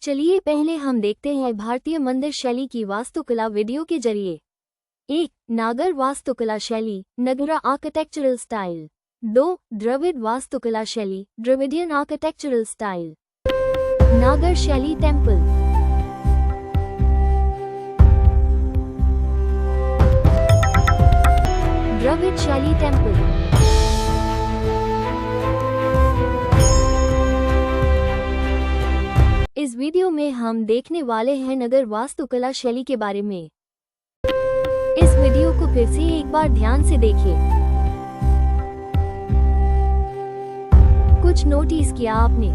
चलिए पहले हम देखते हैं भारतीय मंदिर शैली की वास्तुकला वीडियो के जरिए। 1. नागर वास्तुकला शैली, नगरा आर्किटेक्चरल स्टाइल। 2. द्रविड़ वास्तुकला शैली, द्रविडियन आर्किटेक्चरल स्टाइल। नागर शैली टेम्पल। द्रविड़ शैली टेम्पल। इस वीडियो में हम देखने वाले हैं नगर वास्तुकला शैली के बारे में। इस वीडियो को फिर से एक बार ध्यान से देखिए। कुछ नोटिस किया आपने?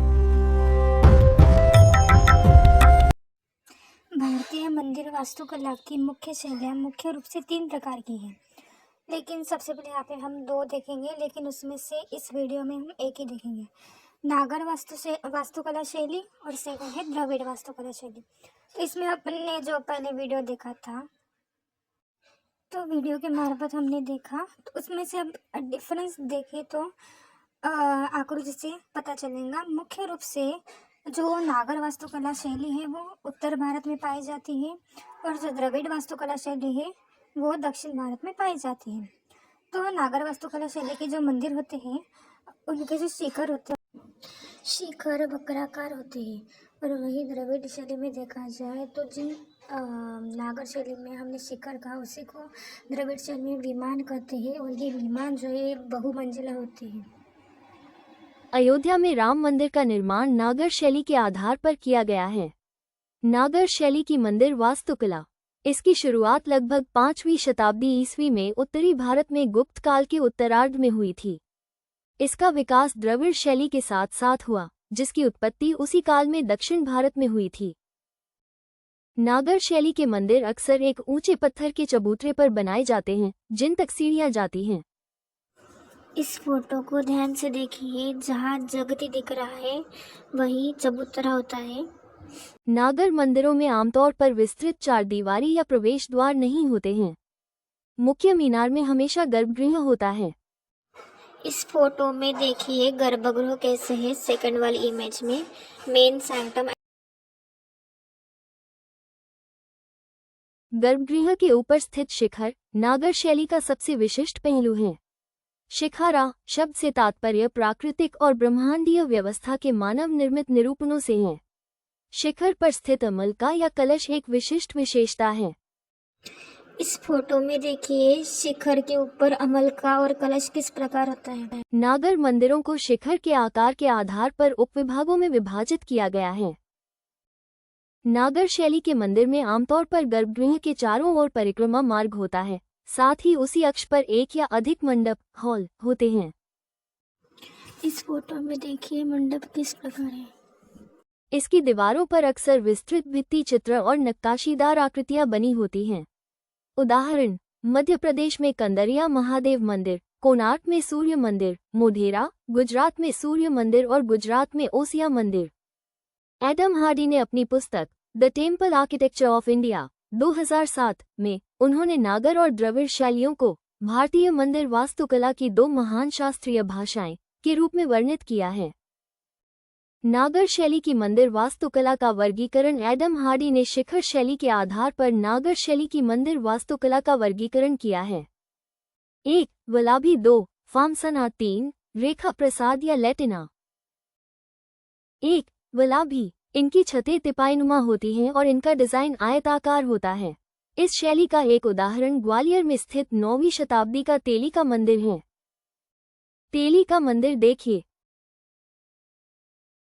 भारतीय मंदिर वास्तुकला की मुख्य शैलियाँ मुख्य रूप से 3 प्रकार की हैं, लेकिन सबसे पहले यहाँ पे हम 2 देखेंगे, लेकिन उसमें से इस वीडियो में हम एक ही देखेंगे। नागर वास्तुकला शैली और सेकंड है द्रविड़ वास्तुकला शैली। तो इसमें अपन ने जो पहले वीडियो देखा था, तो वीडियो के मार्फत हमने देखा, तो उसमें से अब डिफरेंस देखें तो आकृति से पता चलेगा। मुख्य रूप से जो नागर वास्तुकला शैली है वो उत्तर भारत में पाई जाती है, और जो द्रविड़ वास्तुकला शैली है वो दक्षिण भारत में पाई जाती है। तो नागर वास्तुकला शैली के जो मंदिर होते हैं उनके जो शिखर होते हैं, शिखर वक्राकार होते हैं, और वही द्रविड़ शैली में देखा जाए तो जिन नागर शैली में हमने शिखर कहा उसी को द्रविड़ शैली में विमान कहते हैं, और ये विमान जो है बहुमंजिला होते हैं। अयोध्या में राम मंदिर का निर्माण नागर शैली के आधार पर किया गया है। नागर शैली की मंदिर वास्तुकला, इसकी शुरुआत लगभग 5वीं शताब्दी ईस्वी में उत्तरी भारत में गुप्त काल के उत्तरार्ध में हुई थी। इसका विकास द्रविड़ शैली के साथ साथ हुआ, जिसकी उत्पत्ति उसी काल में दक्षिण भारत में हुई थी। नागर शैली के मंदिर अक्सर एक ऊंचे पत्थर के चबूतरे पर बनाए जाते हैं, जिन तक सीढ़ियां जाती हैं। इस फोटो को ध्यान से देखिए, जहाँ जगती दिख रहा है वही चबूतरा होता है। नागर मंदिरों में आमतौर पर विस्तृत 4 दीवारी या प्रवेश द्वार नहीं होते हैं। मुख्य मीनार में हमेशा गर्भगृह होता है। इस फोटो में देखिए गर्भगृह कैसे है, सेकंड वाली इमेज में मेन सैंक्टम। गर्भगृह के ऊपर स्थित शिखर नागर शैली का सबसे विशिष्ट पहलू है। शिखारा शब्द से तात्पर्य प्राकृतिक और ब्रह्मांडीय व्यवस्था के मानव निर्मित निरूपणों से है। शिखर पर स्थित अमलका या कलश एक विशिष्ट विशेषता है। इस फोटो में देखिए शिखर के ऊपर अमलका और कलश किस प्रकार होता है। नागर मंदिरों को शिखर के आकार के आधार पर उपविभागों में विभाजित किया गया है। नागर शैली के मंदिर में आमतौर पर गर्भगृह के चारों ओर परिक्रमा मार्ग होता है, साथ ही उसी अक्ष पर एक या अधिक मंडप हॉल होते हैं। इस फोटो में देखिए मंडप किस प्रकार है। इसकी दीवारों पर अक्सर विस्तृत भित्ति चित्र और नक्काशीदार आकृतियां बनी होती हैं। उदाहरण, मध्य प्रदेश में कंदरिया महादेव मंदिर, कोणार्क में सूर्य मंदिर, मोढेरा गुजरात में सूर्य मंदिर और गुजरात में ओसिया मंदिर। एडम हार्डी ने अपनी पुस्तक the temple architecture of India 2007 में उन्होंने नागर और द्रविड़ शैलियों को भारतीय मंदिर वास्तुकला की 2 महान शास्त्रीय भाषाएं के रूप में वर्णित किया है। नागर शैली की मंदिर वास्तुकला का वर्गीकरण एडम हार्डी ने शिखर शैली के आधार पर नागर शैली की मंदिर वास्तुकला का वर्गीकरण किया है। 1. वलाभी। 2. फामसना। 3. रेखा प्रसाद या लैटिना। 1. वलाभी, इनकी छतें तिपाईनुमा होती हैं और इनका डिजाइन आयताकार होता है। इस शैली का एक उदाहरण ग्वालियर में स्थित 9वीं शताब्दी का तेली का मंदिर है। तेली का मंदिर देखिए।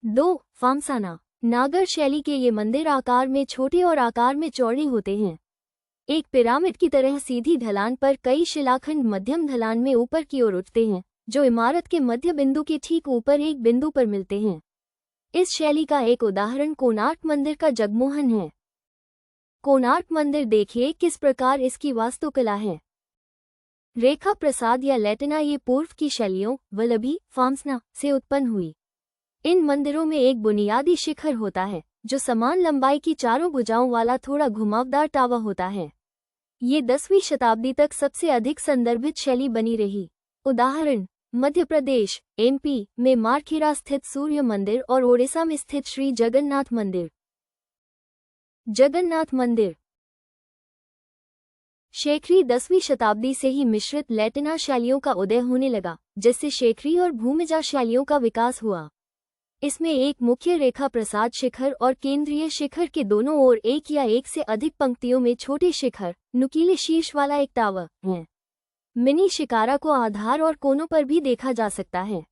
2. फामसाना, नागर शैली के ये मंदिर आकार में छोटे और आकार में चौड़े होते हैं। एक पिरामिड की तरह सीधी ढलान पर कई शिलाखंड मध्यम ढलान में ऊपर की ओर उठते हैं, जो इमारत के मध्य बिंदु के ठीक ऊपर एक बिंदु पर मिलते हैं। इस शैली का एक उदाहरण कोणार्क मंदिर का जगमोहन है। कोणार्क मंदिर देखिए किस प्रकार इसकी वास्तुकला है। रेखा प्रसाद या लैटिना ये पूर्व की शैलियों वल्लभी, फामसना से उत्पन्न हुई। इन मंदिरों में एक बुनियादी शिखर होता है, जो समान लंबाई की चारों भुजाओं वाला थोड़ा घुमावदार टावा होता है। ये 10वीं शताब्दी तक सबसे अधिक संदर्भित शैली बनी रही। उदाहरण, मध्य प्रदेश एमपी में मारखेड़ा स्थित सूर्य मंदिर और ओडिशा में स्थित श्री जगन्नाथ मंदिर। जगन्नाथ मंदिर। शेखरी 10वीं शताब्दी से ही मिश्रित लैटिना शैलियों का उदय होने लगा, जिससे शेखरी और भूमिजा शैलियों का विकास हुआ। इसमें एक मुख्य रेखा प्रसाद शिखर और केंद्रीय शिखर के दोनों ओर एक या एक से अधिक पंक्तियों में छोटे शिखर, नुकीले शीर्ष वाला एक टावर है। मिनी शिकारा को आधार और कोनों पर भी देखा जा सकता है।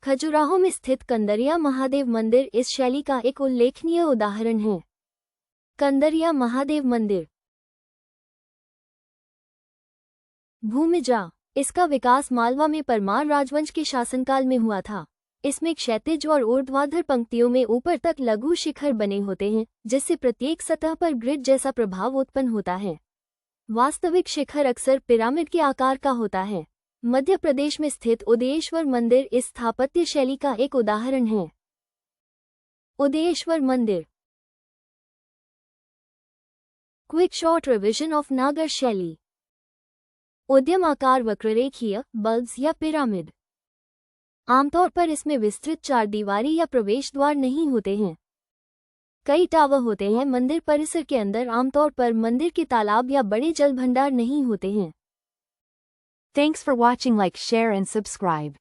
खजुराहो में स्थित कंदरिया महादेव मंदिर इस शैली का एक उल्लेखनीय उदाहरण है। कंदरिया महादेव मंदिर। भूमिजा। इसका विकास मालवा में परमार राजवंश के शासनकाल में हुआ था। इसमें क्षैतिज और ऊर्ध्वाधर पंक्तियों में ऊपर तक लघु शिखर बने होते हैं, जिससे प्रत्येक सतह पर ग्रिड जैसा प्रभाव उत्पन्न होता है। वास्तविक शिखर अक्सर पिरामिड के आकार का होता है। मध्य प्रदेश में स्थित उदयेश्वर मंदिर इस स्थापत्य शैली का एक उदाहरण है। उदयेश्वर मंदिर। क्विक शॉर्ट रिविजन ऑफ नागर शैली। उद्यम आकार वक्ररेखीय, बल्ब्स या पिरामिड। आमतौर पर इसमें विस्तृत चारदीवारी या प्रवेश द्वार नहीं होते हैं। कई टावर होते हैं। मंदिर परिसर के अंदर आमतौर पर मंदिर के तालाब या बड़े जल भंडार नहीं होते हैं। Thanks for watching. Like, share and subscribe.